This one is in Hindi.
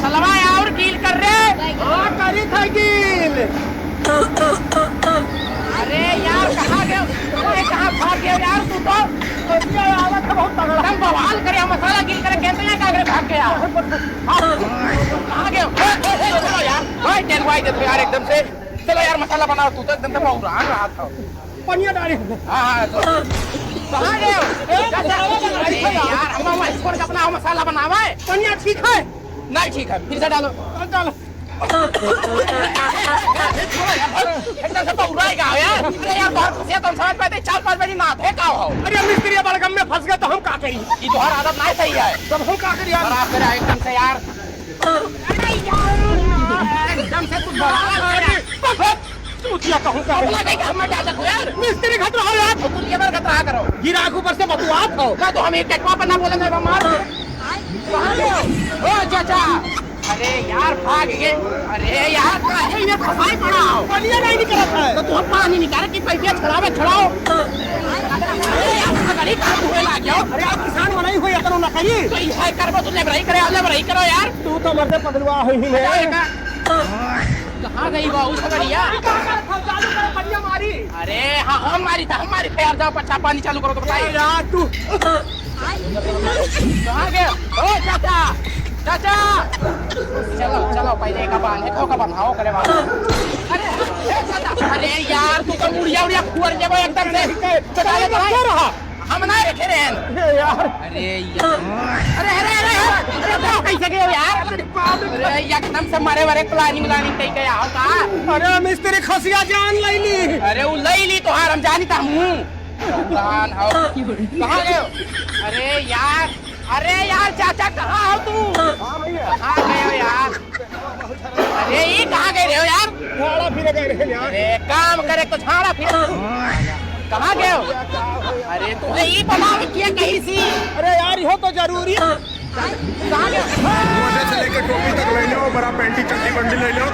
मसलवा और गील कर रहे। हाँ करी था गिल। अरे यार कहाँ गए, कहाँ भाग गए यार तू तो आवत है बहुत तगड़ा। तुम बवाल करे, मसाला गिल करे कहते हैं कागरे भाग गया। कहाँ गए चलो यार भाई टेलवाई दे यार एकदम से। चलो यार मसाला बनाओ, तू तो एकदम से बहुरान रहा था। पनिया डाली। हाँ कहाँ गए यार, हम इसको अपना मसाला बनावा है। पनिया ठीक है? नहीं ठीक है, फिर से डालो। डालो। एकदम से बहुराएगा यार। अरे यार बहुत खुशी है, तुम समझ पाते 4-5 बजे ना थे का हो। अरे मिस्त्री बड़गम में फंस गए तो हम क्या करी? ये तो हर आदत नहीं सही है। तब हम क्या करी यार? खराब करा एकदम से यार। अरे यार एकदम से कुछ बड़ा चूतिया कहूँ का मैं क्या सकूं यार। मिस्त्री खतरा हो यार। तुम ये बार खतरा करो, गिराक ऊपर से बतुआत हो ना तो हम एक टेकवा पर ना बोलेंगे मार। कहाँ गए हो? ओ चाचा, अरे यार भाग गए। अरे यार काहे में फसाई पड़ा हो? पनिया नहीं निकलत है तो तू पानी निकाल के पैसे छड़ावे छड़ाओ। अरे यार गरीब कहाँ हुए ला गया। अरे आप किसान बनाई हुई अतरो ना करी तो ये करबो तू लेबराई करे, लेबराई करो यार। तू तो मरते पदलवा हुई ही है। कहाँ गई वो सगड़िया? पनिया मारी। अरे हाँ हमारी था, हमारी तैयार जाओ पच्चा पानी चालू करो तो बताइए यार तू कहाँ गए? ओ चाचा चाचा चलो चलो पहले का बांध है का बंधाओ करे वाला। अरे चाचा, अरे यार तू तो मुड़िया उड़िया खुर जेबो एकदम से चटाले तो रहा हम ना रखे रहे यार। अरे यार अरे अरे अरे अरे कैसे गए यार? अरे एकदम से मारे वारे प्लानिंग कहीं गया हो का? अरे मिस्त्री खसिया जान लैली। अरे वो लई ली तो हार हम जानी था हूँ कहाँ गए? अरे यार चाचा कहाँ हो तू? कहाँ गए हो यार? अरे ये कहाँ गए रहे हो यार? झाड़ा फिर गए रहे यार। अरे काम करे तो झाड़ा फिर कहाँ गए हो? अरे तुझे ये बनाओ किया कहीं सी? अरे यार यो तो जरूरी। कहाँ गए? से लेकर टोपी तक ले लो, बड़ा पेंटी चड्डी बंडी ले लो।